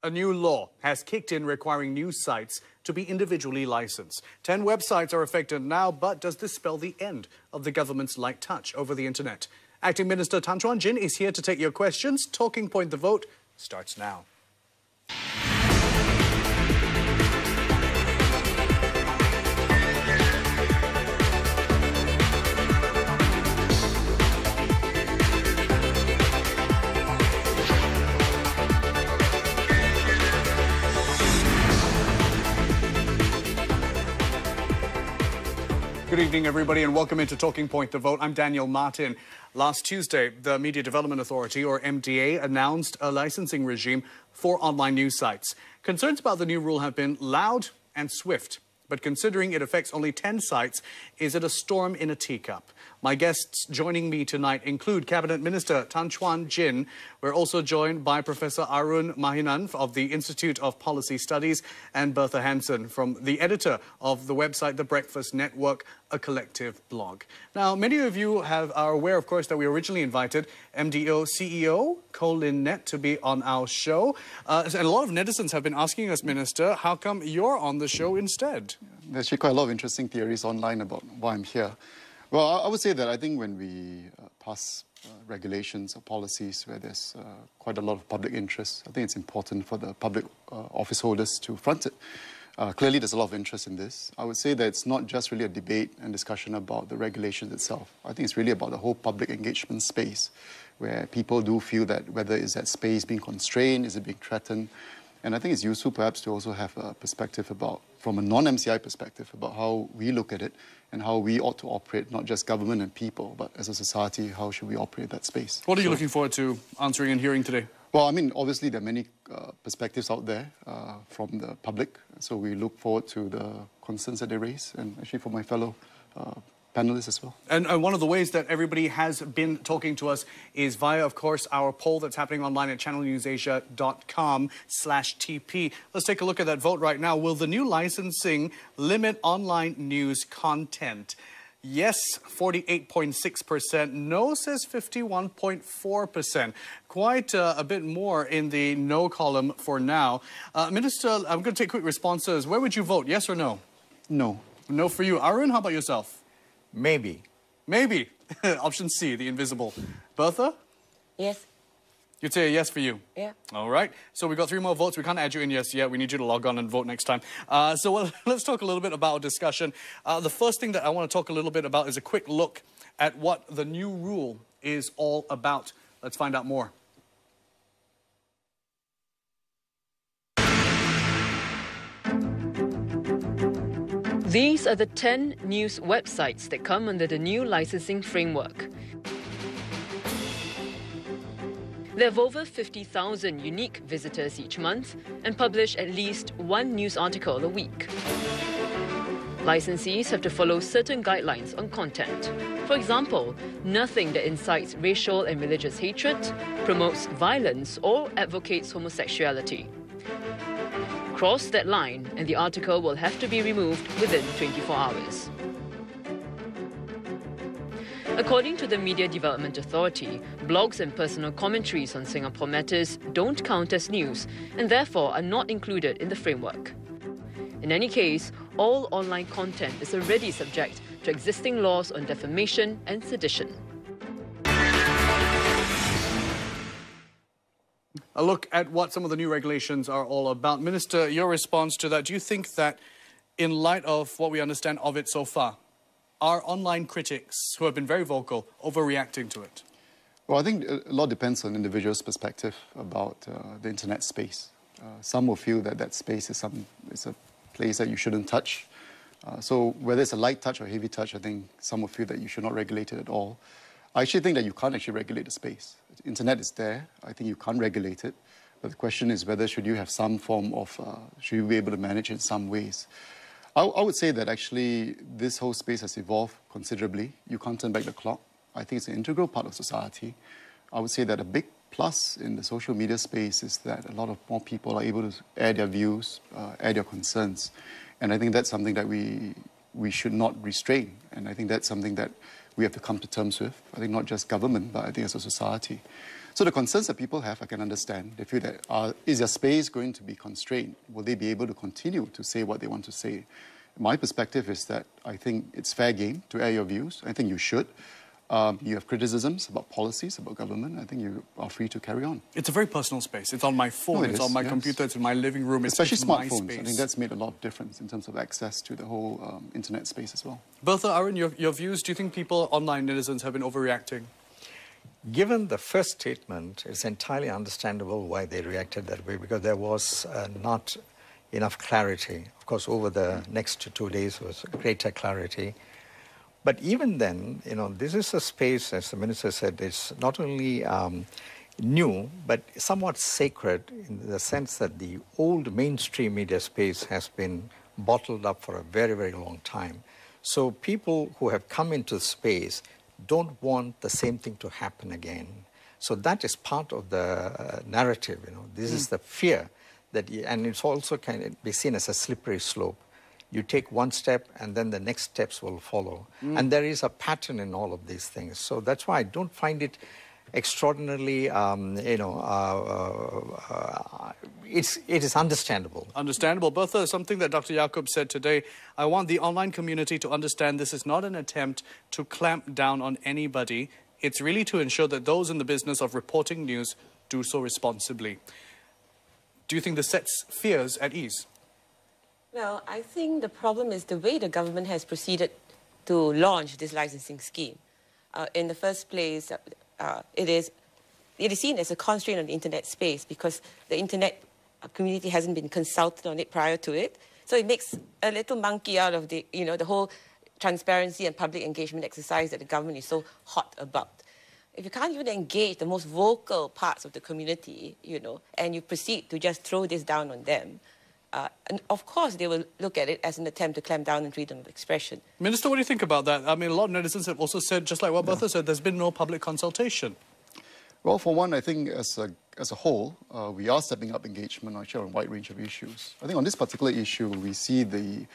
A new law has kicked in requiring news sites to be individually licensed. 10 websites are affected now, but does this spell the end of the government's light touch over the internet? Acting Minister Tan Chuan Jin is here to take your questions. Talking Point the Vote starts now. Good evening, everybody, and welcome into Talking Point the Vote. I'm Daniel Martin. Last Tuesday, the Media Development Authority, or MDA, announced a licensing regime for online news sites. Concerns about the new rule have been loud and swift, but considering it affects only 10 sites, is it a storm in a teacup? My guests joining me tonight include Cabinet Minister Tan Chuan Jin. We're also joined by Professor Arun Mahinan of the Institute of Policy Studies and Bertha Hansen, from the editor of the website The Breakfast Network, a collective blog. Now, many of you are aware, of course, that we originally invited MDA CEO Colin Nett to be on our show. And a lot of netizens have been asking us, Minister, how come you're on the show instead? There's actually quite a lot of interesting theories online about why I'm here. Well, I would say that I think when we pass regulations or policies where there's quite a lot of public interest, I think it's important for the public office holders to front it. Clearly, there's a lot of interest in this. I would say that it's not just really a debate and discussion about the regulations itself. I think it's really about the whole public engagement space, where people do feel that whether is that space being constrained, is it being threatened. And I think it's useful perhaps to also have a perspective about, from a non-MCI perspective, about how we look at it and how we ought to operate, not just government and people, but as a society, how should we operate that space. What are you looking forward to answering and hearing today? Well, I mean, obviously there are many perspectives out there from the public, so we look forward to the concerns that they raise, and actually for my fellow panelists as well. And one of the ways that everybody has been talking to us is via, of course, our poll that's happening online at channelnewsasia.com/TP. Let's take a look at that vote right now. Will the new licensing limit online news content? Yes, 48.6%. No says 51.4%. Quite a bit more in the no column for now. Minister, I'm going to take quick responses. Where would you vote, yes or no? No. No for you. Arun, how about yourself? Maybe. Maybe. Option C, the invisible. Bertha? Yes. You'd say a yes for you? Yeah. All right. So we've got 3 more votes. We can't add you in yes yet. We need you to log on and vote next time. Let's talk a little bit about our discussion. The first thing that I want to talk a little bit about is a quick look at what the new rule is all about. Let's find out more. These are the 10 news websites that come under the new licensing framework. They have over 50,000 unique visitors each month and publish at least 1 news article a week. Licensees have to follow certain guidelines on content. For example, nothing that incites racial and religious hatred, promotes violence, or advocates homosexuality. Cross that line and the article will have to be removed within 24 hours. According to the Media Development Authority, blogs and personal commentaries on Singapore matters don't count as news and therefore are not included in the framework. In any case, all online content is already subject to existing laws on defamation and sedition. A look at what some of the new regulations are all about. Minister, your response to that, do you think that in light of what we understand of it so far, are online critics, who have been very vocal, overreacting to it? Well, I think a lot depends on individuals' perspective about the internet space. Some will feel that that space is a place that you shouldn't touch. So whether it's a light touch or heavy touch, I think some will feel that you should not regulate it at all. I actually think that you can't actually regulate the space. The internet is there. I think you can't regulate it. But the question is whether should you have some form of, should you be able to manage it in some ways. I would say that actually this whole space has evolved considerably. You can't turn back the clock. I think it's an integral part of society. I would say that a big plus in the social media space is that a lot of more people are able to air their views, air their concerns. And I think that's something that we should not restrain. And I think that's something that we have to come to terms with. I think not just government, but I think as a society. So the concerns that people have, I can understand. They feel that, is their space going to be constrained? Will they be able to continue to say what they want to say? My perspective is that I think it's fair game to air your views. I think you should. You have criticisms about policies, about government. I think you are free to carry on. It's a very personal space. It's on my phone, it's on my computer, it's in my living room. Especially it's smartphones. My space. I think that's made a lot of difference in terms of access to the whole internet space as well. Bertha, Aaron, your views, do you think people, online netizens, have been overreacting? Given the first statement, it's entirely understandable why they reacted that way, because there was not enough clarity. Of course, over the next 2 days was greater clarity. But even then, this is a space, as the Minister said, it's not only new, but somewhat sacred in the sense that the old mainstream media space has been bottled up for a very, very long time. So people who have come into the space don't want the same thing to happen again. So that is part of the narrative, This is the fear that, and it's also kind of be seen as a slippery slope. You take one step and then the next steps will follow. And there is a pattern in all of these things. So that's why I don't find it extraordinarily, it is understandable. Understandable. Bertha, something that Dr. Yaacob said today, I want the online community to understand this is not an attempt to clamp down on anybody. It's really to ensure that those in the business of reporting news do so responsibly. Do you think this sets fears at ease? Well, I think the problem is the way the government has proceeded to launch this licensing scheme. In the first place, it is seen as a constraint on the internet space because the internet community hasn't been consulted on it prior to it. So it makes a little monkey out of the, the whole transparency and public engagement exercise that the government is so hot about. If you can't even engage the most vocal parts of the community, and you proceed to just throw this down on them, and of course they will look at it as an attempt to clamp down on freedom of expression. Minister, what do you think about that? I mean, a lot of netizens have also said, just like what Bertha said, there's been no public consultation. Well, for one, I think as a whole, we are stepping up engagement on a wide range of issues. I think on this particular issue, we see the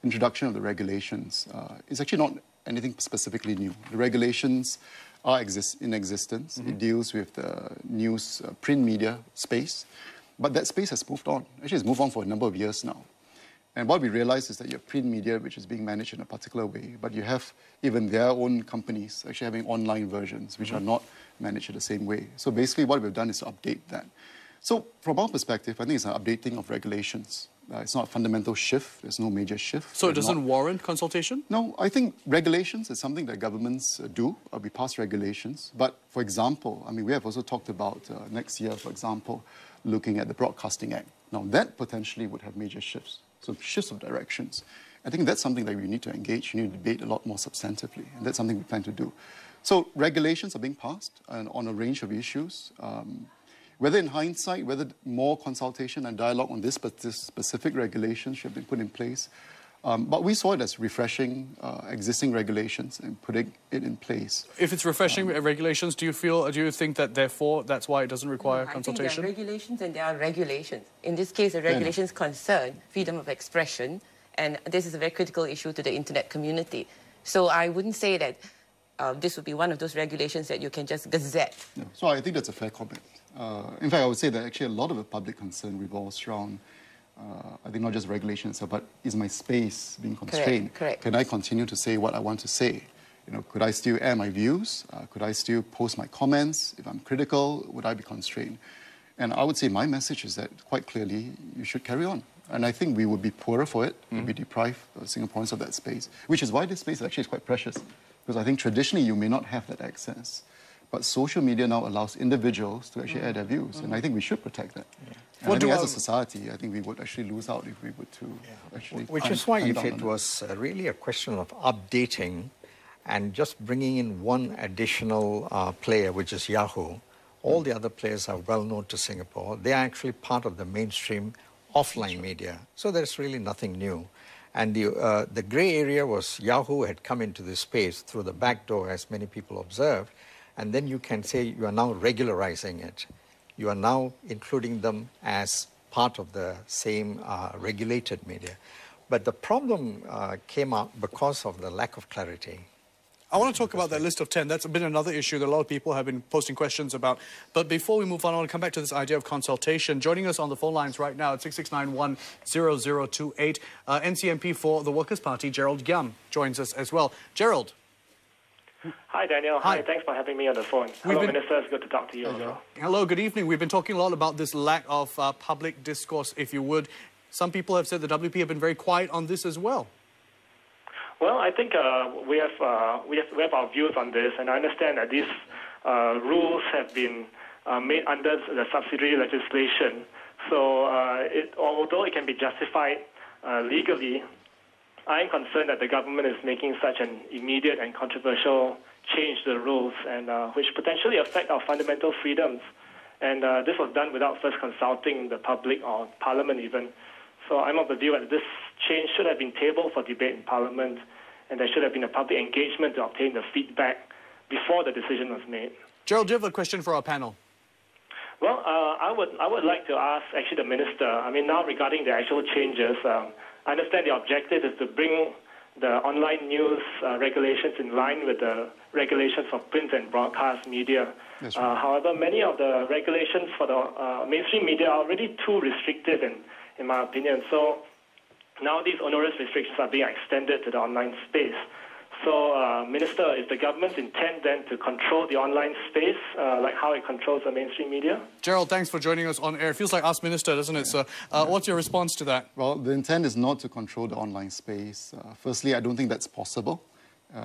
introduction of the regulations. It's actually not anything specifically new. The regulations are in existence. It deals with the news print media space. But that space has moved on. Actually, it's moved on for a number of years now. And what we realize is that you have print media, which is being managed in a particular way, but you have even their own companies actually having online versions, which are not managed in the same way. So basically, what we've done is to update that. So from our perspective, I think it's an updating of regulations. It's not a fundamental shift. There's no major shift. So it doesn't warrant consultation? No, I think regulations is something that governments do. We pass regulations. But for example, I mean, we have also talked about next year, for example, looking at the Broadcasting Act. Now, that potentially would have major shifts, so shifts of directions. I think that's something that we need to engage, we need to debate a lot more substantively, and that's something we plan to do. So regulations are being passed on a range of issues. Whether in hindsight, whether more consultation and dialogue on this specific regulation should have been put in place. But we saw it as refreshing existing regulations and putting it in place. If it's refreshing regulations, do you think that therefore that's why it doesn't require consultation? I think there are regulations and there are regulations. In this case, the regulations concern freedom of expression, and this is a very critical issue to the internet community. So I wouldn't say that this would be one of those regulations that you can just gazette. No. So I think that's a fair comment. In fact, I would say that actually a lot of the public concern revolves around I think not just regulations, but is my space being constrained? Correct. Can I continue to say what I want to say? Could I still air my views? Could I still post my comments? If I'm critical, would I be constrained? And I would say my message is that quite clearly you should carry on. And I think we would be poorer for it. We'd be deprived Singaporeans of that space, which is why this space actually is quite precious. Because I think traditionally you may not have that access. But social media now allows individuals to actually air their views. And I think we should protect that. Yeah. And I think as a society, I think we would actually lose out if we were to actually... Which is why if it was really a question of updating and just bringing in one additional player, which is Yahoo, all the other players are well known to Singapore. They are actually part of the mainstream offline media. So there's really nothing new. And the grey area was Yahoo had come into this space through the back door, as many people observed. And then you can say you are now regularizing it. You are now including them as part of the same regulated media. But the problem came out because of the lack of clarity. I want to talk about that list of 10. That's been another issue that a lot of people have been posting questions about. But before we move on, I want to come back to this idea of consultation. Joining us on the phone lines right now at 66910028, NCMP for the Workers' Party, Gerald Giam, joins us as well. Gerald. Hi, Daniel. Hi. Thanks for having me on the phone. Hello, Minister. It's good to talk to you. Hello, good evening. We've been talking a lot about this lack of public discourse, if you would. Some people have said the WP have been very quiet on this as well. Well, I think we have our views on this, and I understand that these rules have been made under the subsidiary legislation. So although it can be justified legally, I am concerned that the government is making such an immediate and controversial change to the rules, and which potentially affect our fundamental freedoms. And this was done without first consulting the public or Parliament even. So I'm of the view that this change should have been tabled for debate in Parliament, and there should have been a public engagement to obtain the feedback before the decision was made. Gerald, do you have a question for our panel? Well, I would like to ask actually the Minister, I mean, now regarding the actual changes, I understand the objective is to bring the online news regulations in line with the regulations for print and broadcast media. Right. However, many of the regulations for the mainstream media are already too restrictive in my opinion. So now these onerous restrictions are being extended to the online space. So, Minister, is the government's intent then to control the online space, like how it controls the mainstream media? Gerald, thanks for joining us on air. It feels like Ask Minister, doesn't it, sir? What's your response to that? Well, the intent is not to control the online space. Firstly, I don't think that's possible,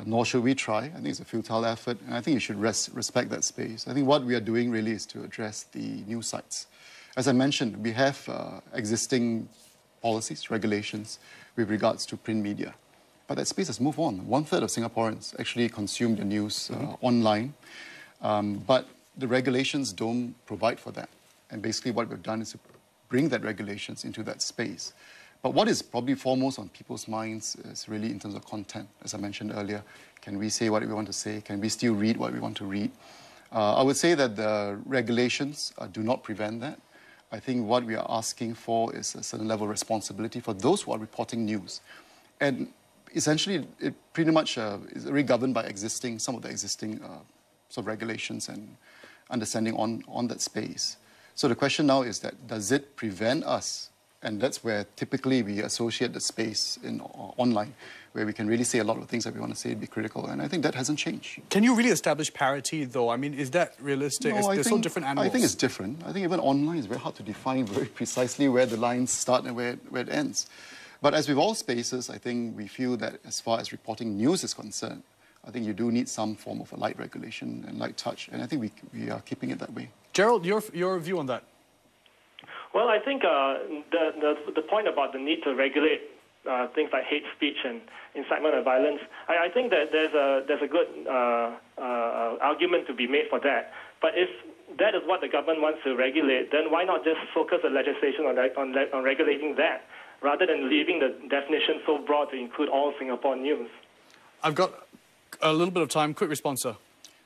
nor should we try. I think it's a futile effort, and I think you should respect that space. I think what we are doing really is to address the news sites. As I mentioned, we have existing policies, regulations with regards to print media. But that space has moved on. 1/3 of Singaporeans actually consume the news online. But the regulations don't provide for that. And basically what we've done is to bring that regulations into that space. But what is probably foremost on people's minds is really in terms of content. As I mentioned earlier, can we say what we want to say? Can we still read what we want to read? I would say that the regulations do not prevent that. I think what we are asking for is a certain level of responsibility for those who are reporting news. And essentially, it pretty much is already governed by some of the existing sort of regulations and understanding on that space. So the question now is that, does it prevent us? And that's where typically we associate the space in online, where we can really say a lot of things that we want to say, be critical, and I think that hasn't changed. Can you really establish parity, though? I mean, is that realistic? No, they're so different animals. I think it's different. I think even online it's very hard to define very precisely where the lines start and where it ends. But as with all spaces, I think we feel that as far as reporting news is concerned, I think you do need some form of a light regulation and light touch, and I think we are keeping it that way. Gerald, your view on that? Well, I think the point about the need to regulate things like hate speech and incitement of violence, I think that there's a good argument to be made for that. But if that is what the government wants to regulate, then why not just focus the legislation on regulating that, rather than leaving the definition so broad to include all Singapore news? I've got a little bit of time. Quick response, sir.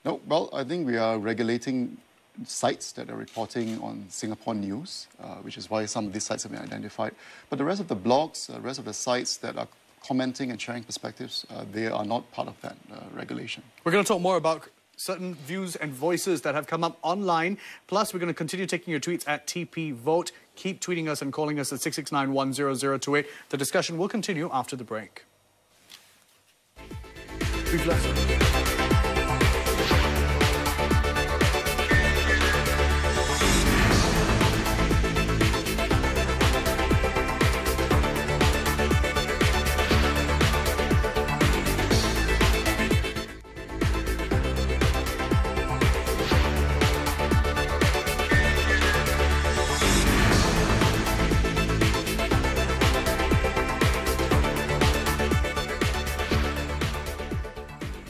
No, well, I think we are regulating sites that are reporting on Singapore news, which is why some of these sites have been identified. But the rest of the blogs, the rest of the sites that are commenting and sharing perspectives, they are not part of that regulation. We're going to talk more about certain views and voices that have come up online. Plus, we're going to continue taking your tweets at TP Vote. Keep tweeting us and calling us at 66910028. The discussion will continue after the break. We've left.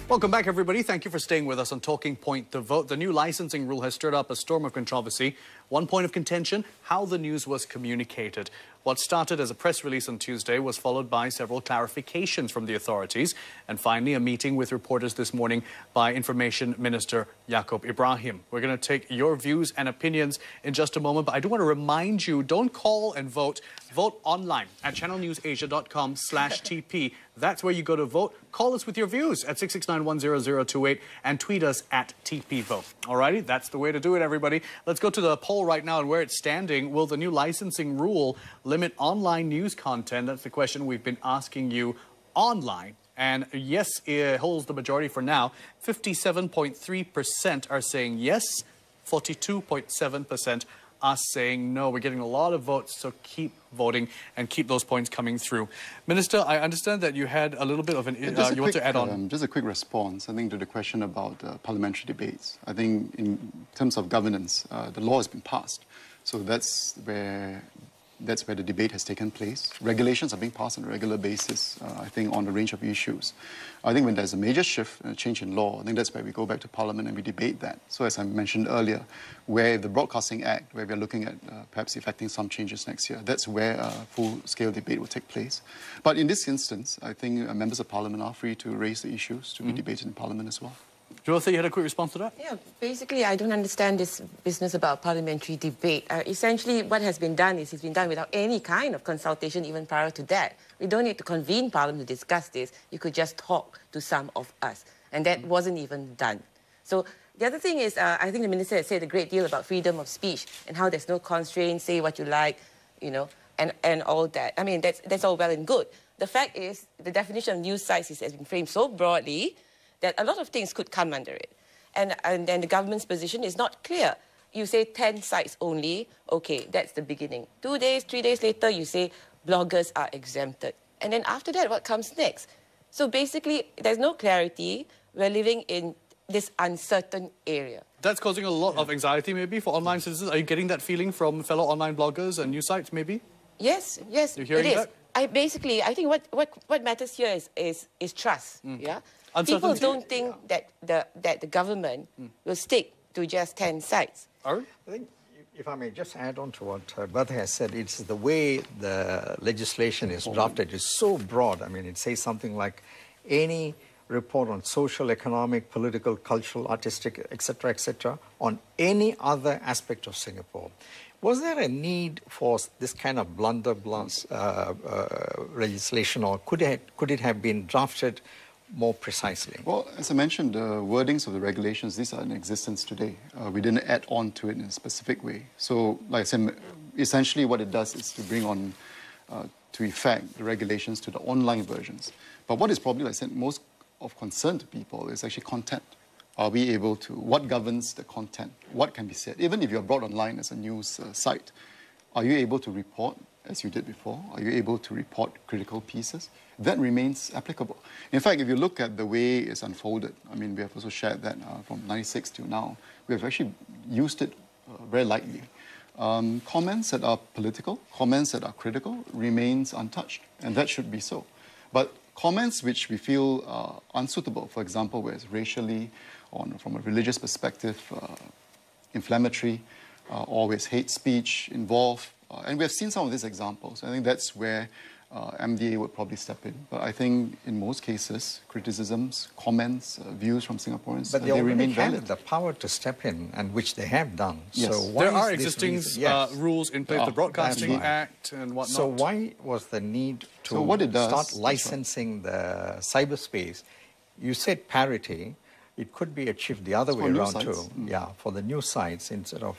Welcome back, everybody. Thank you for staying with us on Talking Point The Vote. The new licensing rule has stirred up a storm of controversy. One point of contention, how the news was communicated. What started as a press release on Tuesday was followed by several clarifications from the authorities. And finally, a meeting with reporters this morning by Information Minister Yaacob Ibrahim. We're going to take your views and opinions in just a moment. But I do want to remind you, don't call and vote. Vote online at channelnewsasia.com/TP. That's where you go to vote. Call us with your views at 669-10028 and tweet us at TPVote. Alrighty, that's the way to do it, everybody. Let's go to the poll right now and where it's standing. Will the new licensing rule limit online news content? That's the question we've been asking you online. And yes, it holds the majority for now. 57.3% are saying yes, 42.7% are saying no. We're getting a lot of votes, so keep voting and keep those points coming through. Minister, I understand that you had a little bit of an... you want to add on? Just a quick response, I think, to the question about parliamentary debates. I think in terms of governance, the law has been passed. So that's where the debate has taken place. Regulations are being passed on a regular basis, I think, on a range of issues. I think when there's a major shift and a change in law, I think that's where we go back to Parliament and we debate that. So as I mentioned earlier, where the Broadcasting Act, where we're looking at perhaps effecting some changes next year, that's where a full-scale debate will take place. But in this instance, I think members of Parliament are free to raise the issues to be debated in Parliament as well. Dorothy, you had a quick response to that? Yeah, basically, I don't understand this business about parliamentary debate. Essentially, what has been done is it's been done without any kind of consultation even prior to that. We don't need to convene Parliament to discuss this. You could just talk to some of us. And that wasn't even done. So the other thing is, I think the Minister has said a great deal about freedom of speech and how there's no constraints, say what you like, you know, and all that. I mean, that's all well and good. The fact is, the definition of news sites has been framed so broadly that a lot of things could come under it. And then the government's position is not clear. You say 10 sites only, okay, that's the beginning. 2 days, 3 days later, you say bloggers are exempted. And then after that, what comes next? So basically, there's no clarity. We're living in this uncertain area. That's causing a lot of anxiety, maybe, for online citizens. Are you getting that feeling from fellow online bloggers and news sites, maybe? Yes, yes, You're hearing it is. that? I think what matters here is trust, yeah? People don't think that the government will stick to just 10 sites. I think, if I may just add on to what Bhatt has said, it's the way the legislation is drafted is so broad. I mean, it says something like any report on social, economic, political, cultural, artistic, etc., on any other aspect of Singapore. Was there a need for this kind of blunderbuss legislation, or could it have been drafted more precisely? Well, as I mentioned, the wordings of the regulations, these are in existence today. We didn't add on to it in a specific way. So, like I said, essentially what it does is to bring on to effect the regulations to the online versions. But what is probably, like I said, most of concern to people is actually content. Are we able to, what governs the content? What can be said? Even if you're brought online as a news site, are you able to report, as you did before? Are you able to report critical pieces? That remains applicable. In fact, if you look at the way it's unfolded, I mean, we have also shared that from 96 to now, we have actually used it very lightly. Comments that are political, comments that are critical remains untouched, and that should be so. But comments which we feel are unsuitable, for example, where it's racially, or from a religious perspective, inflammatory, or with hate speech involved, and we have seen some of these examples. I think that's where MDA would probably step in. But I think in most cases, criticisms, comments, views from Singaporeans, but they remain valid. The power to step in, and which they have done. Yes. So why there are existing rules in place, the Broadcasting Act and whatnot. So why was the need to start licensing the cyberspace? You said parity. It could be achieved the other way around too. Yeah, for the news sites instead of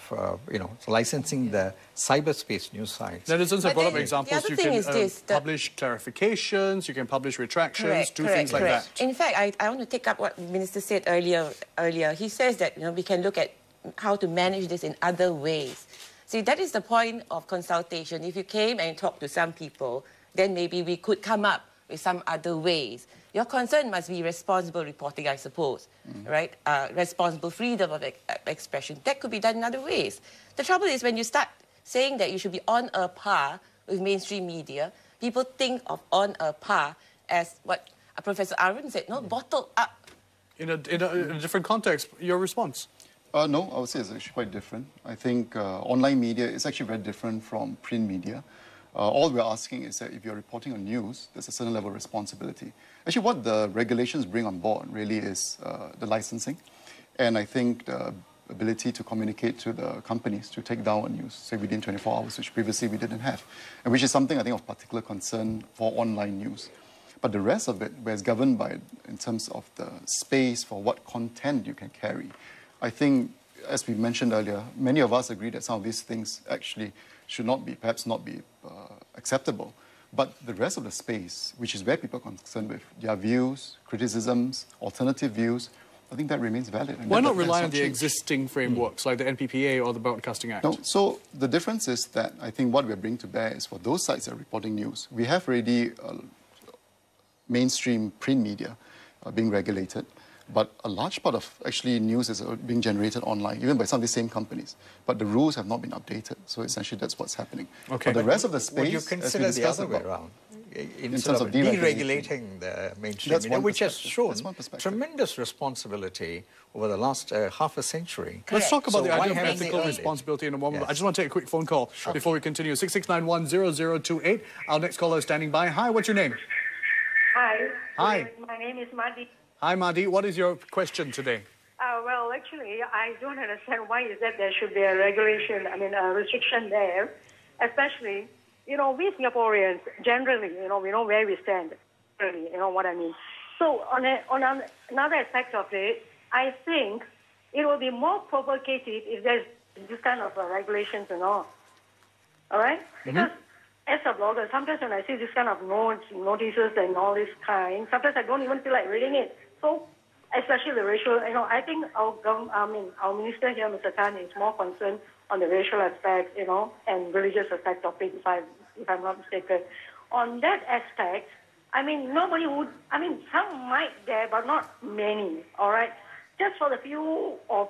licensing the cyberspace news sites. Netizens have brought up examples. You can publish clarifications, you can publish retractions, do things like that. In fact, I want to take up what the Minister said earlier. He says that we can look at how to manage this in other ways. See, that is the point of consultation. If you came and talked to some people, then maybe we could come up with some other ways. Your concern must be responsible reporting, I suppose, right? Responsible freedom of expression. That could be done in other ways. The trouble is when you start saying that you should be on a par with mainstream media, people think of on a par as what Professor Arun said, bottled up. In a different context, your response? No, I would say it's actually quite different. I think online media is actually very different from print media. All we're asking is that if you're reporting on news, there's a certain level of responsibility. Actually, what the regulations bring on board really is the licensing. And I think the ability to communicate to the companies to take down news, say within 24 hours, which previously we didn't have. And which is something I think of particular concern for online news. But the rest of it, where it's governed by, in terms of the space for what content you can carry, I think, as we mentioned earlier, many of us agree that some of these things actually should not be, perhaps not be acceptable. But the rest of the space, which is where people are concerned with their views, criticisms, alternative views, I think that remains valid. Why not rely on the existing frameworks like the NPPA or the Broadcasting Act? No, so the difference is that I think what we're bringing to bear is for those sites that are reporting news. We have already mainstream print media being regulated, but a large part of actually news is being generated online, even by some of the same companies. But the rules have not been updated, so essentially that's what's happening. Okay. But the rest of the space, would you consider the other way around? In terms of deregulating the mainstream media, which has shown tremendous responsibility over the last half a century. Let's talk about the idea of haven't ethical they responsibility in a moment. Yes. I just want to take a quick phone call before we continue. 66910028. Our next caller is standing by. Hi, what's your name? Hi. Hi. My name is Madi. Hi, Madi. What is your question today? Well, actually, I don't understand why is that there should be a regulation, a restriction there, especially, we Singaporeans, generally, we know where we stand, really, you know what I mean. So on another aspect of it, I think it will be more provocative if there's this kind of regulations and all right? Because as a blogger, sometimes when I see this kind of notices and all this kind, sometimes I don't even feel like reading it. So, especially the racial, I think our minister here, Mr. Tan, is more concerned on the racial aspect, and religious aspect of it, if I'm not mistaken. On that aspect, nobody would, some might there, but not many, all right? Just for the few of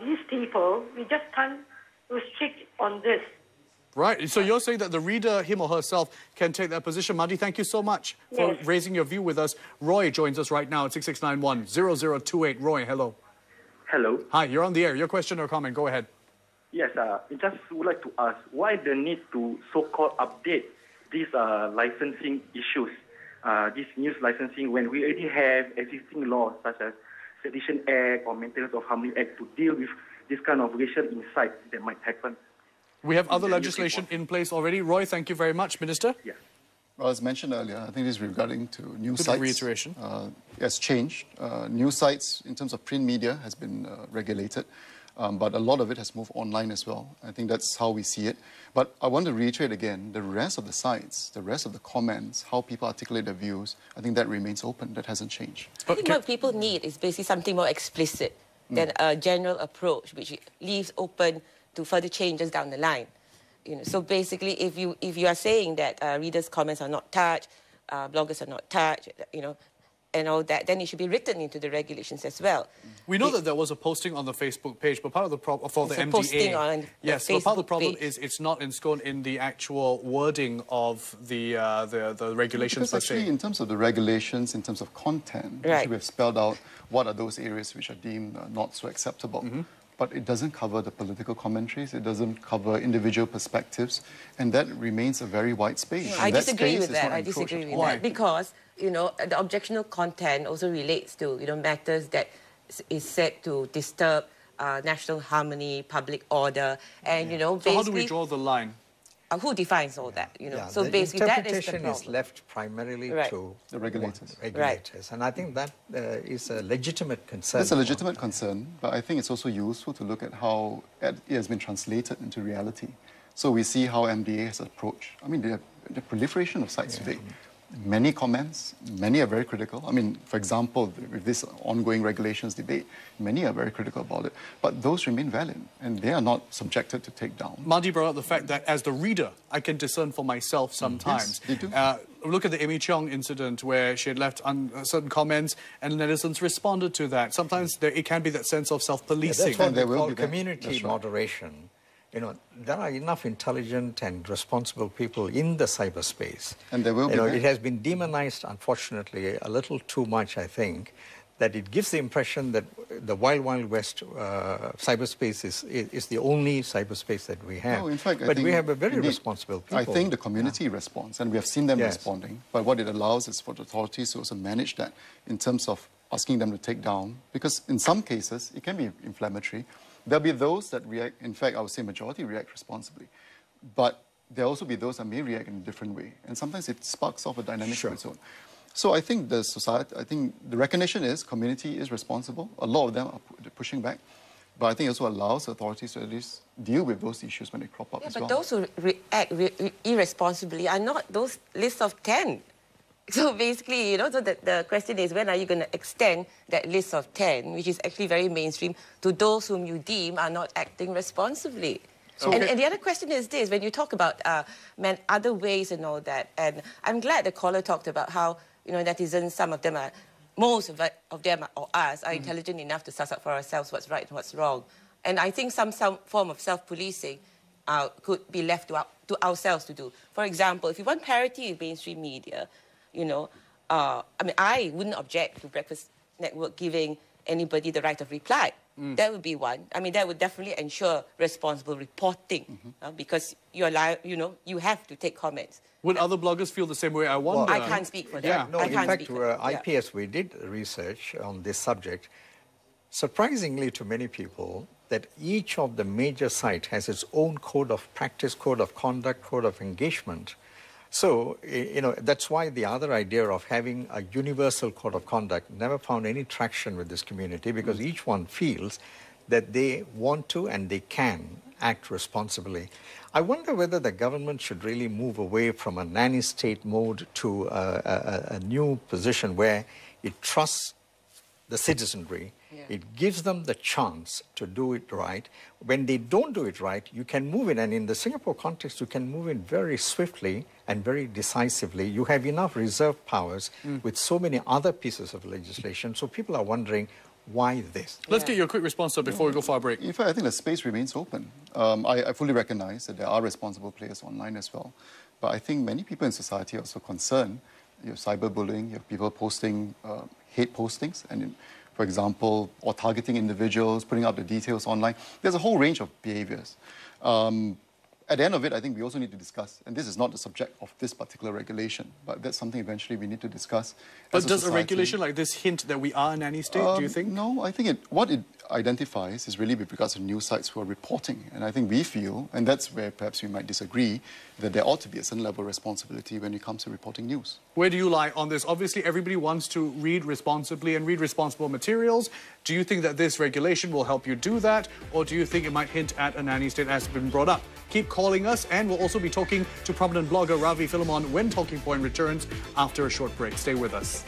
these people, we just can't restrict on this. Right. So you're saying that the reader, him or herself, can take that position. Madi, thank you so much for raising your view with us. Roy joins us right now at 6691-0028. Roy, hello. Hello. Hi, you're on the air. Your question or comment, go ahead. Yes, I just would like to ask, why the need to so-called update these licensing issues, this news licensing, when we already have existing laws such as Sedition Act or Maintenance of Harmony Act to deal with this kind of racial insight that might happen? We have other legislation in place already. Roy, thank you very much. Minister? Yes. Well, as mentioned earlier, I think this is regarding to news sites. Reiteration. It has changed. News sites, in terms of print media, has been regulated, but a lot of it has moved online as well. I think that's how we see it. But I want to reiterate again, the rest of the sites, the rest of the comments, how people articulate their views, I think that remains open. That hasn't changed. I think what people need is basically something more explicit than a general approach, which leaves open to further changes down the line. So basically, if you are saying that readers' comments are not touched, bloggers are not touched, and all that, then it should be written into the regulations as well. We know that there was a posting on the Facebook page, but part of the problem for the MDA, posting on yes, the but part of the Facebook problem page. is it's not ensconced in the actual wording of the regulations. Because actually, in terms of the regulations, in terms of content, Right. we have spelled out what are those areas which are deemed not so acceptable. But it doesn't cover the political commentaries, it doesn't cover individual perspectives, and that remains a very wide space. I And that disagree space with is that. not I disagree encroached with upon. that because the objectionable content also relates to matters that is said to disturb national harmony, public order, and basically. So how do we draw the line? Who defines all that? Yeah, so the basically that is the interpretation problem. is left primarily Right. to The regulators. regulators. And I think that is a legitimate concern. It's a legitimate concern, but I think it's also useful to look at how it has been translated into reality. So we see how MDA has approached. The proliferation of sites today. Many comments, many are very critical. For example, with this ongoing regulations debate, many are very critical about it. But those remain valid, and they are not subjected to takedown. Madi brought up the fact that as the reader, I can discern for myself sometimes. Yes, they do. Look at the Amy Cheong incident where she had left certain comments and netizens responded to that. Sometimes it can be that sense of self-policing. That's what There we will call be that. community That's right. moderation. There are enough intelligent and responsible people in the cyberspace. And there will be that. It has been demonized, unfortunately, a little too much, I think, that it gives the impression that the Wild Wild West cyberspace is the only cyberspace that we have. No, in fact, but I think we have a very indeed, responsible people. I think the community responds, and we have seen them Yes. responding. But what it allows is for the authorities to also manage that in terms of asking them to take down, because in some cases, it can be inflammatory. There'll be those that react, in fact, I would say majority react responsibly. But there'll also be those that may react in a different way. And sometimes it sparks off a dynamic of its own. So I think the recognition is community is responsible. A lot of them are pushing back. But I think it also allows authorities to at least deal with those issues when they crop up as well. But those who react irresponsibly are not those lists of 10. So basically, so the question is, when are you going to extend that list of 10, which is actually very mainstream, to those whom you deem are not acting responsibly? Okay. And the other question is this, when you talk about other ways and all that, and I'm glad the caller talked about how, netizens, some of them are, most of them, or us, are intelligent enough to suss out for ourselves what's right and what's wrong. And I think some form of self-policing could be left to ourselves to do. For example, if you want parity in mainstream media, I wouldn't object to Breakfast Network giving anybody the right of reply. That would be one. That would definitely ensure responsible reporting because you have to take comments. Would other bloggers feel the same way? I wonder. I can't speak for them. Yeah, no, in fact, IPS, we did research on this subject. Surprisingly to many people, that each of the major sites has its own code of practice, code of conduct, code of engagement. So, that's why the other idea of having a universal code of conduct never found any traction with this community, because each one feels that they want to and they can act responsibly. I wonder whether the government should really move away from a nanny state mode to a new position where it trusts the citizenry. It gives them the chance to do it right. When they don't do it right, you can move in. And in the Singapore context, you can move in very swiftly and very decisively. You have enough reserve powers with so many other pieces of legislation. So people are wondering, why this? Let's get your quick response before we go for our break. In fact, I think the space remains open. I fully recognize that there are responsible players online as well. But I think many people in society are also concerned. You have cyberbullying, you have people posting hate postings, and for example, or targeting individuals, putting up the details online. There's a whole range of behaviors. At the end of it, I think we also need to discuss, and this is not the subject of this particular regulation, but that's something eventually we need to discuss. But does a regulation like this hint that we are a nanny state, do you think? No, I think what it identifies is really with regards to news sites who are reporting. And I think we feel, and that's where perhaps we might disagree, that there ought to be a certain level of responsibility when it comes to reporting news. Where do you lie on this? Obviously, everybody wants to read responsibly and read responsible materials. Do you think that this regulation will help you do that? Or do you think it might hint at a nanny state as has been brought up? Keep calling us, and we'll also be talking to prominent blogger Ravi Philemon when Talking Point returns after a short break. Stay with us.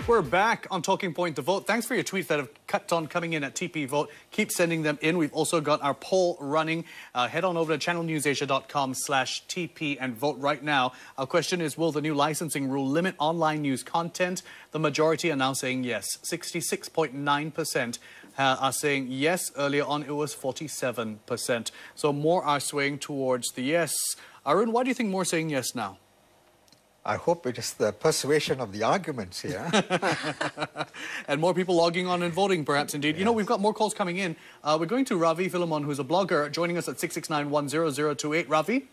We're back on Talking Point, the vote. Thanks for your tweets that have kept on coming in at TP Vote. Keep sending them in. We've also got our poll running. Head on over to channelnewsasia.com/TP and vote right now. Our question is, will the new licensing rule limit online news content? The majority are now saying yes. 66.9% are saying yes. Earlier on, it was 47%. So more are swaying towards the yes. Arun, why do you think more are saying yes now? I hope it is the persuasion of the arguments here. And more people logging on and voting, perhaps, indeed. Yes. You know, we've got more calls coming in. We're going to Ravi Philemon, who's a blogger, joining us at 669-10028. Ravi?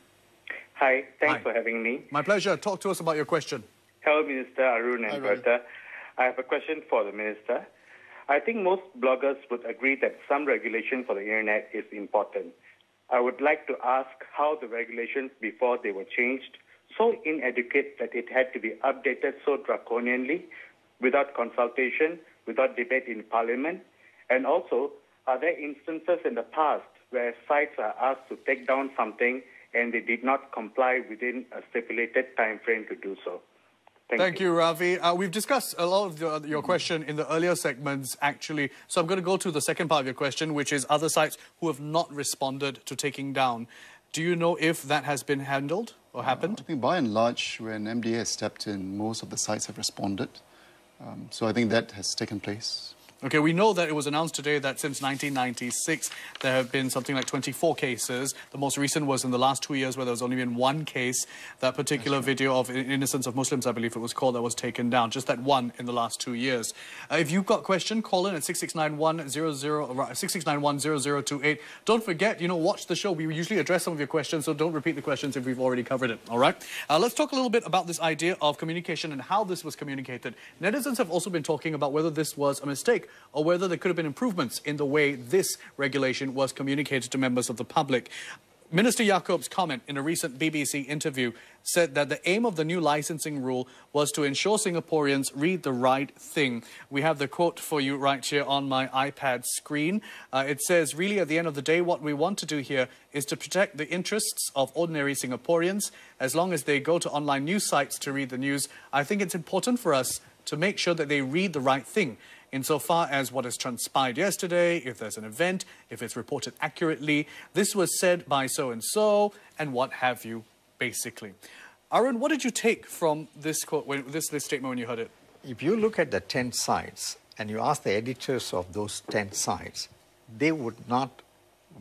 Hi, thanks for having me. My pleasure. Talk to us about your question. Hello, Minister Arun and Bertha. I have a question for the Minister. I think most bloggers would agree that some regulation for the Internet is important. I would like to ask how the regulations before they were changed so inadequate that it had to be updated so draconianly, without consultation, without debate in Parliament? And also, are there instances in the past where sites are asked to take down something and they did not comply within a stipulated time frame to do so? Thank you, Ravi. We've discussed a lot of your question in the earlier segments, actually. So I'm going to go to the second part of your question, which is other sites who have not responded to taking down. Do you know if that has been handled or happened? I think by and large, when MDA has stepped in, most of the sites have responded. So I think that has taken place. Okay, we know that it was announced today that since 1996, there have been something like 24 cases. The most recent was in the last 2 years where there was only been one case. That particular video of innocence of Muslims, I believe it was called, that was taken down. Just that one in the last 2 years. If you've got a question, call in at 66910028. Don't forget, watch the show. We usually address some of your questions, so don't repeat the questions if we've already covered it, all right? Let's talk a little bit about this idea of communication and how this was communicated. Netizens have also been talking about whether this was a mistake or whether there could have been improvements in the way this regulation was communicated to members of the public. Minister Yaacoob's comment in a recent BBC interview said that the aim of the new licensing rule was to ensure Singaporeans read the right thing. We have the quote for you right here on my iPad screen. It says, really, at the end of the day, what we want to do here is to protect the interests of ordinary Singaporeans. As long as they go to online news sites to read the news, I think it's important for us to make sure that they read the right thing. Insofar as what has transpired yesterday, if there's an event, if it's reported accurately, this was said by so-and-so, and what have you, basically. Arun, what did you take from this quote, this statement when you heard it? If you look at the 10 sites, and you ask the editors of those 10 sites, they would not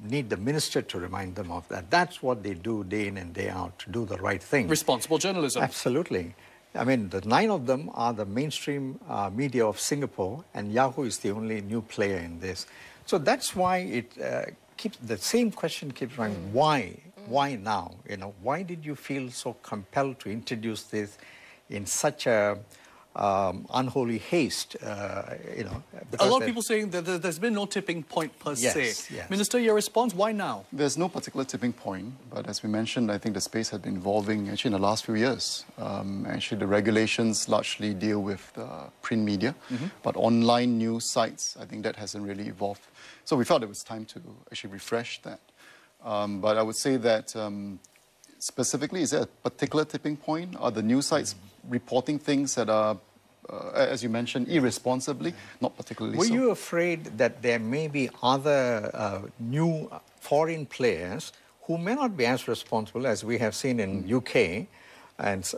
need the minister to remind them of that. That's what they do day in and day out, to do the right thing. Responsible journalism. Absolutely. I mean, the 9 of them are the mainstream media of Singapore, and Yahoo is the only new player in this. So that's why it the same question keeps running. Why? Why now? Why did you feel so compelled to introduce this in such a unholy haste? A lot of people saying that there's been no tipping point per se. Yes. Minister, your response, why now? There's no particular tipping point, but as we mentioned, I think the space has been evolving actually in the last few years. Actually, the regulations largely deal with the print media, but online news sites, I think that hasn't really evolved. So we felt it was time to actually refresh that. But I would say that specifically, is there a particular tipping point? Are the news sites reporting things that are, as you mentioned, irresponsibly, not particularly Were so? you afraid that there may be other new foreign players who may not be as responsible as we have seen in UK, and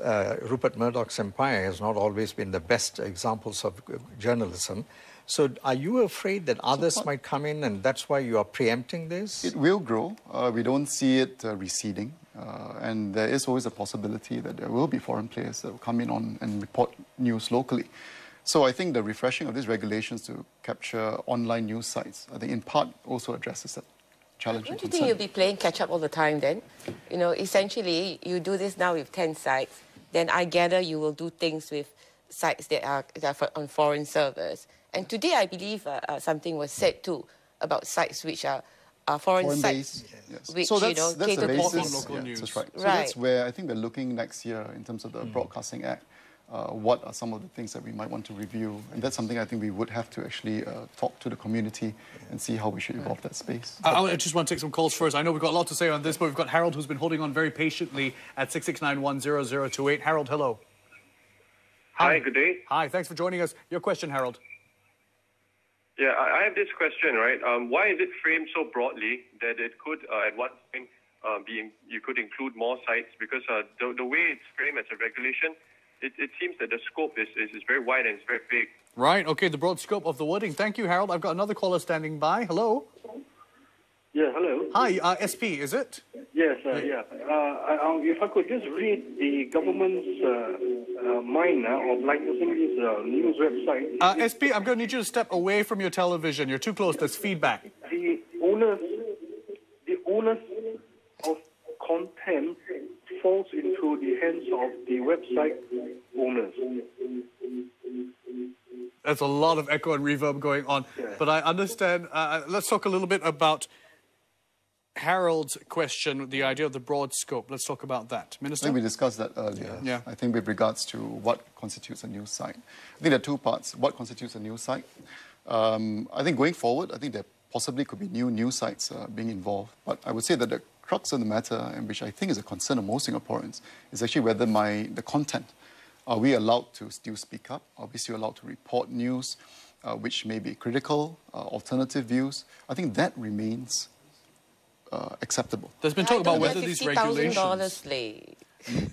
Rupert Murdoch's empire has not always been the best examples of journalism. So are you afraid that others might come in, and that's why you are preempting this? It will grow. We don't see it receding. And there is always a possibility that there will be foreign players that will come in and report news locally. So I think the refreshing of these regulations to capture online news sites, I think in part also addresses that challenge. Don't you think you'll be playing catch-up all the time then? Essentially, you do this now with 10 sites, then I gather you will do things with sites that are on foreign servers. And today, I believe something was said too about sites which are foreign sites, yes. which, so that's the cater to basis. local news. That's right. So Right. that's where I think we're looking next year in terms of the Broadcasting Act. What are some of the things that we might want to review? And that's something I think we would have to actually talk to the community and see how we should evolve that space. I just want to take some calls first. I know we've got a lot to say on this, but we've got Harold who's been holding on very patiently at 66910028. Harold, hello. Hi, good day. Hi, thanks for joining us. Your question, Harold. Yeah, I have this question, right? Why is it framed so broadly that it could, at one point, you could include more sites? Because the way it's framed as a regulation, it seems that the scope is very wide and it's very big. Right, okay, the broad scope of the wording. Thank you, Harold. I've got another caller standing by. Hello. Yeah, hello. Hi, SP, is it? Yes, yeah. If I could just read the government's mind of licensing this news website. SP, I'm going to need you to step away from your television. You're too close. There's feedback. The onus of content falls into the hands of the website owners. There's a lot of echo and reverb going on. Yeah. But I understand. Let's talk a little bit about Harold's question, the idea of the broad scope. Let's talk about that. Minister? I think we discussed that earlier. Yeah. I think with regards to what constitutes a news site. I think there are two parts. What constitutes a news site? I think going forward, I think there possibly could be new news sites being involved. But I would say that the crux of the matter, and which I think is a concern of most Singaporeans, is actually whether the content, are we allowed to still speak up? Are we still allowed to report news which may be critical, alternative views? I think that remains acceptable. There's been talk about whether these regulations...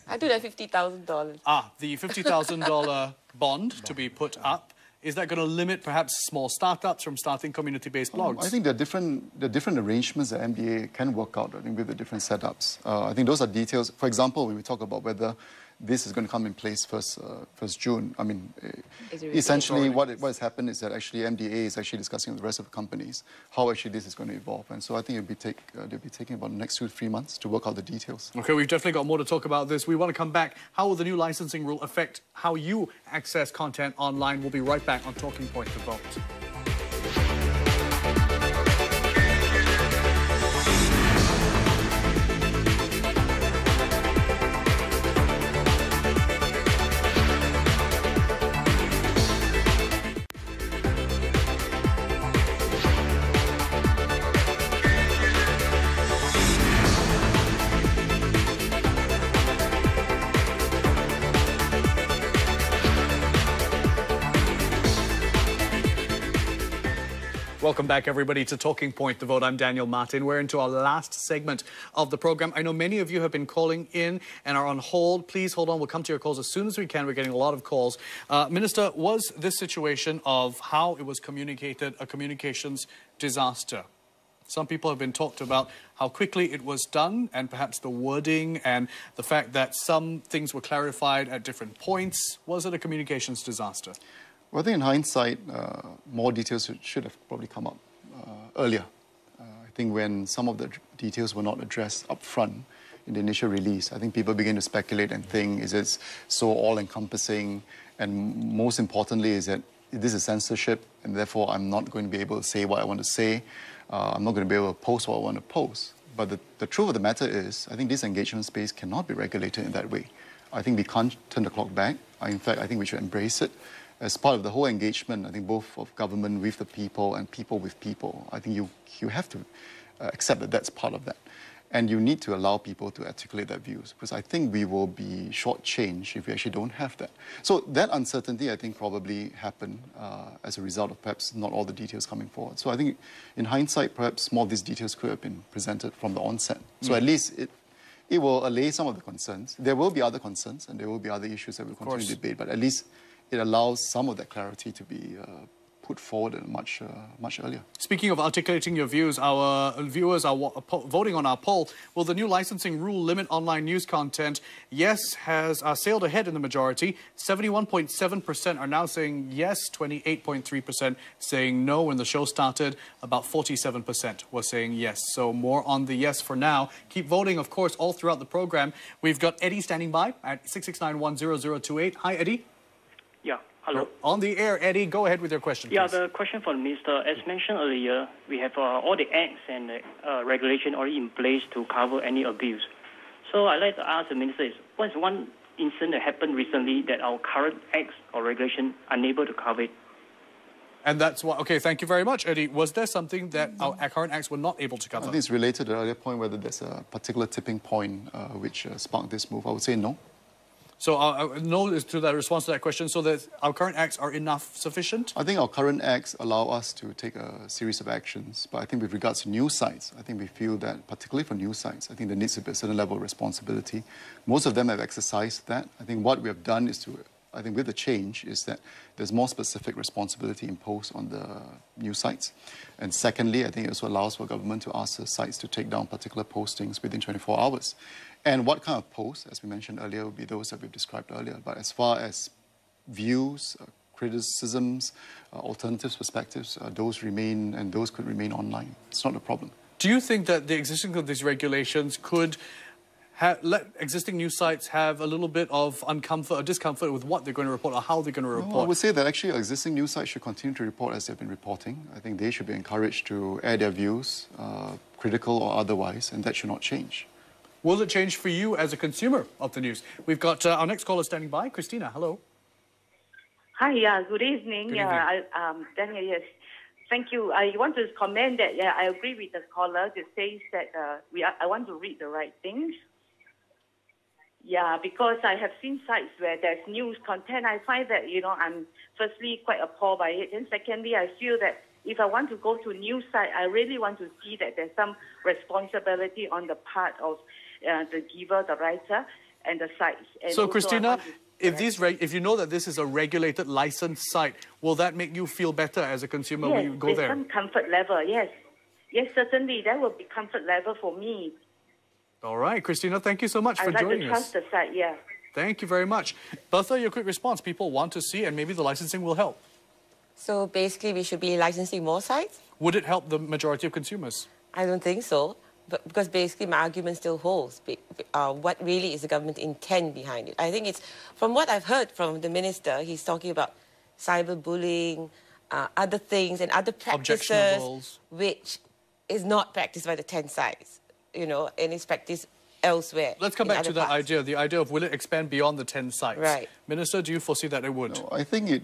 I do that $50,000. The $50,000 bond to be put up Is that going to limit perhaps small startups from starting community-based blogs? I think there are different arrangements that MDA can work out, I think, with the different setups. I think those are details. For example, when we talk about whether this is going to come in place first June. I mean, essentially what has happened is that actually MDA is actually discussing with the rest of the companies how actually this is going to evolve. And so I think they'll be taking about the next 2 to 3 months to work out the details. Okay, we've definitely got more to talk about this. We want to come back. How will the new licensing rule affect how you access content online? We'll be right back on Talking Point The Vote. Welcome back, everybody, to Talking Point The Vote. I'm Daniel Martin. We're into our last segment of the program. I know many of you have been calling in and are on hold. Please hold on. We'll come to your calls as soon as we can. We're getting a lot of calls. Minister, was this situation of how it was communicated a communications disaster? Some people have been talked about how quickly it was done and perhaps the wording and the fact that some things were clarified at different points. Was it a communications disaster? Well, I think in hindsight, more details should have probably come up earlier. I think when some of the details were not addressed up front in the initial release, I think people began to speculate and think, is it so all-encompassing? And most importantly, is that this is censorship, and therefore I'm not going to be able to say what I want to say. I'm not going to be able to post what I want to post. But the truth of the matter is, I think this engagement space cannot be regulated in that way. I think we can't turn the clock back. In fact, I think we should embrace it. As part of the whole engagement, I think both of government with the people and people with people, I think you have to accept that that's part of that. And you need to allow people to articulate their views, because I think we will be shortchanged if we actually don't have that. So that uncertainty, I think, probably happened as a result of perhaps not all the details coming forward. So I think in hindsight, perhaps more of these details could have been presented from the onset. So at least it will allay some of the concerns. There will be other concerns and there will be other issues that we'll continue to debate, but at least it allows some of that clarity to be put forward much earlier. Speaking of articulating your views, our viewers are voting on our poll. Will the new licensing rule limit online news content? Yes has sailed ahead in the majority. 71.7% are now saying yes, 28.3% saying no. When the show started, about 47% were saying yes. So more on the yes for now. Keep voting, of course, all throughout the program. We've got Eddie standing by at 66910028. Hi, Eddie. Yeah, hello. You're on the air, Eddie. Go ahead with your question, please. Yeah, the question for the Minister. As mentioned earlier, we have all the acts and regulation already in place to cover any abuse. So I'd like to ask the Minister, what's one incident that happened recently that our current acts or regulation are unable to cover it? And that's what, okay, thank you very much, Eddie. Was there something that our current acts were not able to cover? I think it's related to the earlier point, whether there's a particular tipping point which sparked this move. I would say no. So no is to that response to that question, so that our current acts are sufficient? I think our current acts allow us to take a series of actions, but I think with regards to news sites, I think we feel that, particularly for news sites, I think there needs to be a certain level of responsibility. Most of them have exercised that. I think what we have done is to, I think with the change, is that there's more specific responsibility imposed on the news sites. And secondly, I think it also allows for government to ask the sites to take down particular postings within 24 hours. And what kind of posts, as we mentioned earlier, would be those that we've described earlier. But as far as views, criticisms, alternatives, perspectives, those remain, and those could remain online. It's not a problem. Do you think that the existence of these regulations could let existing news sites have a little bit of discomfort with what they're going to report or how they're going to report? Well, I would say that actually existing news sites should continue to report as they've been reporting. I think they should be encouraged to air their views, critical or otherwise, and that should not change. Will it change for you as a consumer of the news? We've got our next caller standing by. Christina, hello. Hi, good evening. Good evening. Daniel, yes. Thank you. I want to comment that I agree with the caller that says that I want to read the right things. Yeah, because I have seen sites where there's news content. I find that, I'm firstly quite appalled by it. And secondly, I feel that if I want to go to a news site, I really want to see that there's some responsibility on the part of the giver, the writer, and the sites. And so, Christina, if you know that this is a regulated, licensed site, will that make you feel better as a consumer when you go there? Yes, some comfort level, yes. Yes, certainly, that will be comfort level for me. All right, Christina, thank you so much for joining us. I'd like to trust the site, yeah. Thank you very much. Bertha, your quick response. People want to see, and maybe the licensing will help. So basically, we should be licensing more sites? Would it help the majority of consumers? I don't think so, but because basically my argument still holds. What really is the government intent behind it? I think it's, from what I've heard from the minister, he's talking about cyberbullying, other things and other practices which is not practiced by the 10 sites, you know, and it's practiced elsewhere. Let's come back to that idea, the idea of will it expand beyond the 10 sites? Right. Minister, do you foresee that it would? No, I think it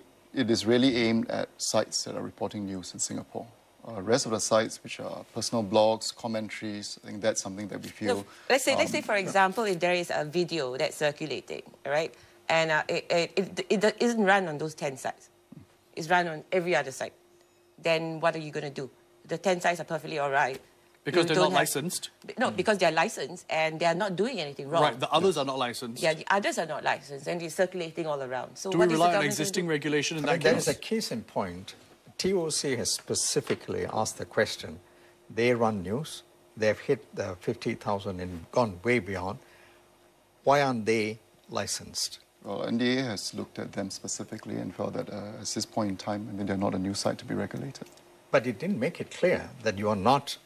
is really aimed at sites that are reporting news in Singapore. Rest of the sites, which are personal blogs, commentaries, I think that's something that we feel... No, let's say, for example, if there is a video that's circulating, right, and it isn't run on those 10 sites. It's run on every other site. Then what are you going to do? The 10 sites are perfectly all right. Because they're not licensed? No, because they're licensed and they're not doing anything wrong. Right, the others are not licensed. Yeah, the others are not licensed and they're circulating all around. So do we rely on existing regulation in that case? There is a case in point. TOC has specifically asked the question. They run news. They've hit the 50,000 and gone way beyond. Why aren't they licensed? Well, MDA has looked at them specifically and felt that at this point in time, I mean, they're not a new site to be regulated. But it didn't make it clear that you are not,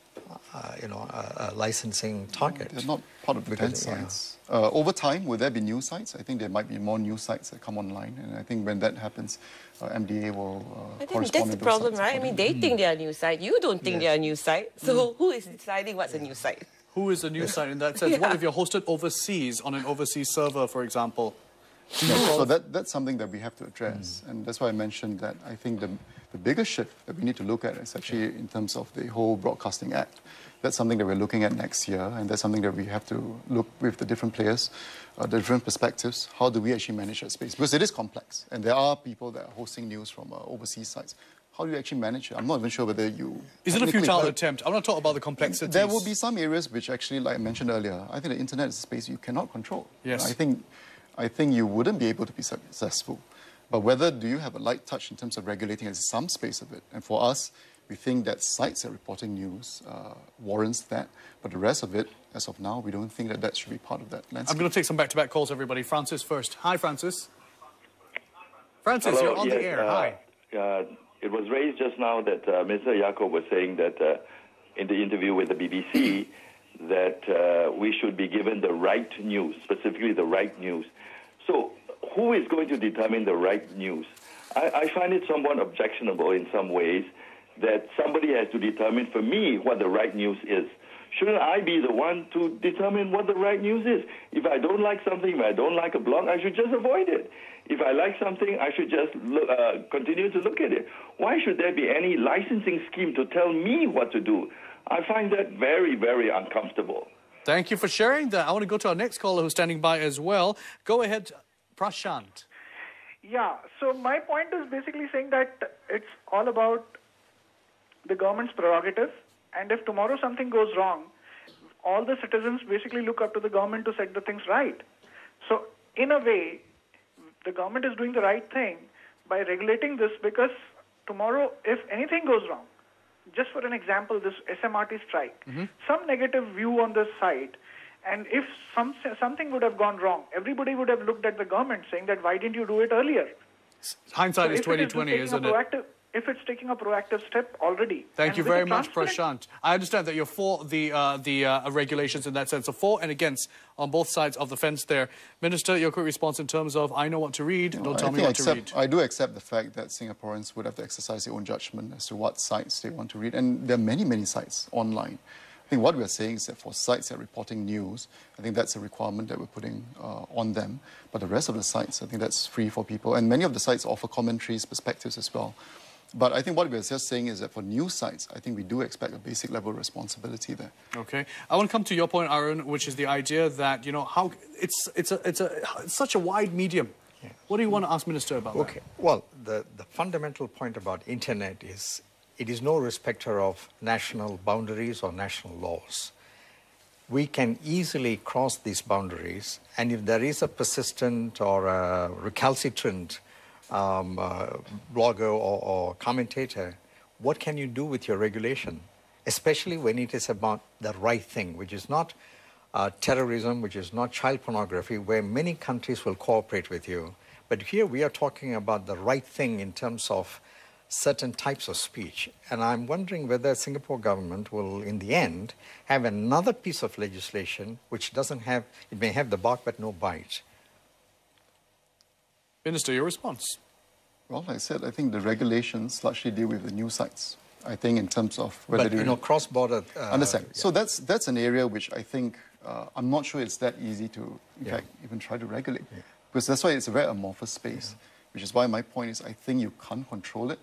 a licensing target. They're not part of the 10 sites. Over time, will there be new sites? I think there might be more new sites that come online, and I think when that happens, MDA will I think that's the problem, right? I mean, they think they're a new site. You don't think they're a new site. So who is deciding what's a new site? Who is a new site in that sense? What if you're hosted overseas on an overseas server, for example? So that's something that we have to address, and that's why I mentioned that I think the bigger shift that we need to look at is actually in terms of the whole Broadcasting Act. That's something that we're looking at next year, and that's something that we have to look with the different players, the different perspectives. How do we actually manage that space? Because it is complex, and there are people that are hosting news from overseas sites. How do you actually manage it? I'm not even sure whether you... Is it a futile attempt? I'm not talking about the complexities. There will be some areas which actually, like I mentioned earlier, I think the internet is a space you cannot control. Yes. I think you wouldn't be able to be successful. But whether do you have a light touch in terms of regulating as some space of it? And for us, we think that sites that are reporting news warrants that. But the rest of it, as of now, we don't think that that should be part of that landscape. I'm going to take some back-to-back calls, everybody. Francis first. Hi, Francis. Francis, hello, you're on the air. Hi. It was raised just now that Mr. Yaacob was saying that in the interview with the BBC that we should be given the right news, specifically the right news. So who is going to determine the right news? I find it somewhat objectionable in some ways that somebody has to determine for me what the right news is. Shouldn't I be the one to determine what the right news is? If I don't like something, if I don't like a blog, I should just avoid it. If I like something, I should just continue to look at it. Why should there be any licensing scheme to tell me what to do? I find that very, very uncomfortable. Thank you for sharing that. I want to go to our next caller who's standing by as well. Go ahead, Prashant. Yeah, so my point is basically saying that it's all about the government's prerogative, and if tomorrow something goes wrong, all the citizens basically look up to the government to set the things right. So in a way, the government is doing the right thing by regulating this, because tomorrow, if anything goes wrong, just for an example, this SMRT strike, some negative view on this site, and if something would have gone wrong, everybody would have looked at the government saying that, why didn't you do it earlier? Hindsight is 20/20, isn't it? If it's taking a proactive step already. Thank you very much, Prashant. I understand that you're for the regulations in that sense, so for and against on both sides of the fence there. Minister, your quick response in terms of, I know what to read, don't tell me what to read. I do accept the fact that Singaporeans would have to exercise their own judgment as to what sites they want to read, and there are many, many sites online. I think what we're saying is that for sites that are reporting news, I think that's a requirement that we're putting on them. But the rest of the sites, I think that's free for people. And many of the sites offer commentaries, perspectives as well. But I think what we're just saying is that for news sites, I think we do expect a basic level of responsibility there. Okay. I want to come to your point, Arun, which is the idea that, you know, how it's such a wide medium. Yeah. What do you want to ask Minister about that? Okay. Well, the fundamental point about internet is it is no respecter of national boundaries or national laws. we can easily cross these boundaries, and if there is a persistent or a recalcitrant blogger or commentator, what can you do with your regulation? Especially when it is about the right thing, which is not terrorism, which is not child pornography, where many countries will cooperate with you. But here we are talking about the right thing in terms of certain types of speech. And I'm wondering whether Singapore government will, in the end, have another piece of legislation which doesn't have, it may have the bark but no bite. Minister, your response? Well, like I said, I think the regulations largely deal with the news sites. I think in terms of whether but, you know, cross-border... understand. Yeah. So that's an area which I think, I'm not sure it's that easy to, in fact, even try to regulate. Yeah. Because that's why it's a very amorphous space, which is why my point is I think you can't control it,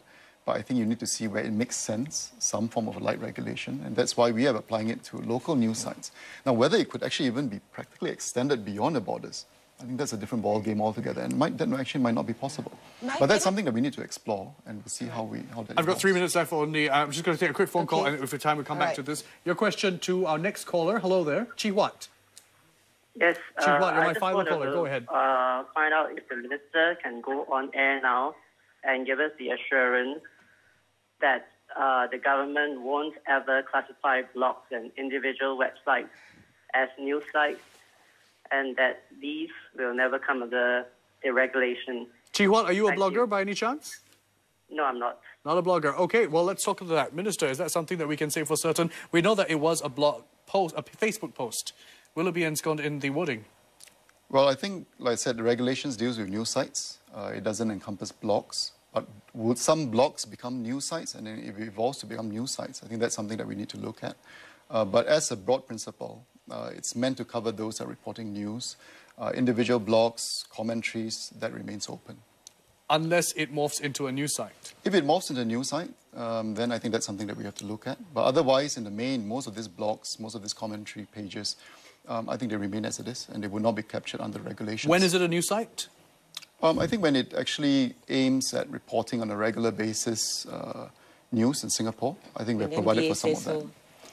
but I think you need to see where it makes sense, some form of a light regulation, and that's why we are applying it to local news sites. Now, whether it could actually even be practically extended beyond the borders, I think that's a different ball game altogether, and that actually might not be possible. But that's something that we need to explore, and we'll see how that I've got 3 minutes left only. I'm just going to take a quick phone call, and if we have time, we'll come back to this. Your question to our next caller. Hello there. Chi Wat. Yes, Chi Wat, you're my I just final wanted caller. to Go ahead. Find out if the minister can go on air now and give us the assurance that the government won't ever classify blogs and individual websites as news sites, and that these will never come under the regulation. Chi Wat, are you a blogger by any chance? No, I'm not. Not a blogger. Okay, well, let's talk to that. Minister, is that something that we can say for certain? We know that it was a blog post, a Facebook post. Will it be ensconced in the wording? Well, I think, like I said, the regulations deals with news sites. It doesn't encompass blogs. But would some blogs become news sites? And then if it evolves to become news sites, I think that's something that we need to look at. But as a broad principle, it's meant to cover those that are reporting news. Individual blogs, commentaries, that remains open. Unless it morphs into a news site? If it morphs into a news site, then I think that's something that we have to look at. But otherwise, in the main, most of these blogs, most of these commentary pages, I think they remain as it is, and they will not be captured under regulations. When is it a news site? I think when it actually aims at reporting on a regular basis news in Singapore, I think we're provided for some of that.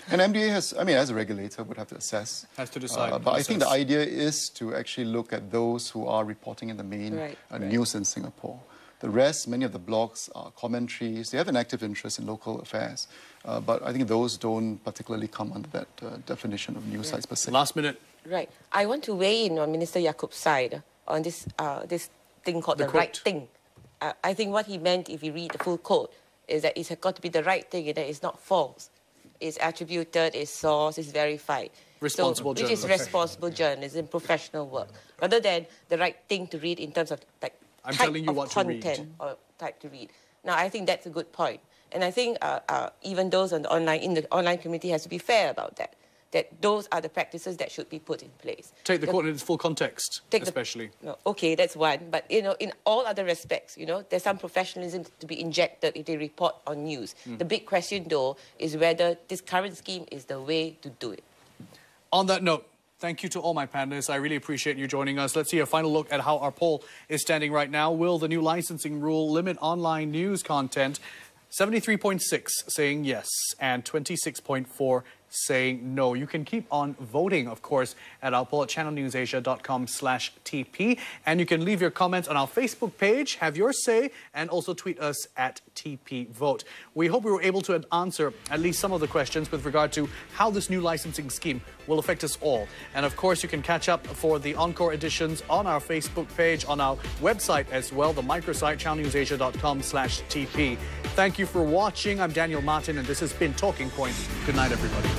And MDA has, I mean, as a regulator, would have to assess. Has to decide. But I think the idea is to actually look at those who are reporting in the main news in Singapore. The rest, many of the blogs are commentaries. They have an active interest in local affairs. But I think those don't particularly come under that definition of news sites per se. Last minute. Right. I want to weigh in on Minister Yaakov's side on this thing called the right thing. I think what he meant, if you read the full quote, is that it's got to be the right thing and that it's not false. It's attributed, it's sourced, it's verified. Responsible journalism. Which is responsible journalism, professional work. Rather than the right thing to read in terms of like type of content or type to read. Now, I think that's a good point. And I think even those on the online community has to be fair about that. That those are the practices that should be put in place. Take the quote in its full context, especially. Okay, that's one. But, you know, in all other respects, you know, there's some professionalism to be injected if they report on news. The big question, though, is whether this current scheme is the way to do it. On that note, thank you to all my panelists. I really appreciate you joining us. Let's see a final look at how our poll is standing right now. Will the new licensing rule limit online news content? 73.6 saying yes and 26.4 saying no. You can keep on voting, of course, at our poll at channelnewsasia.com/TP. And you can leave your comments on our Facebook page, have your say, and also tweet us at TPVote. We hope we were able to answer at least some of the questions with regard to how this new licensing scheme will affect us all. And of course, you can catch up for the encore editions on our Facebook page, on our website as well, the microsite, channelnewsasia.com/TP. Thank you for watching. I'm Daniel Martin, and this has been Talking Point. Good night, everybody.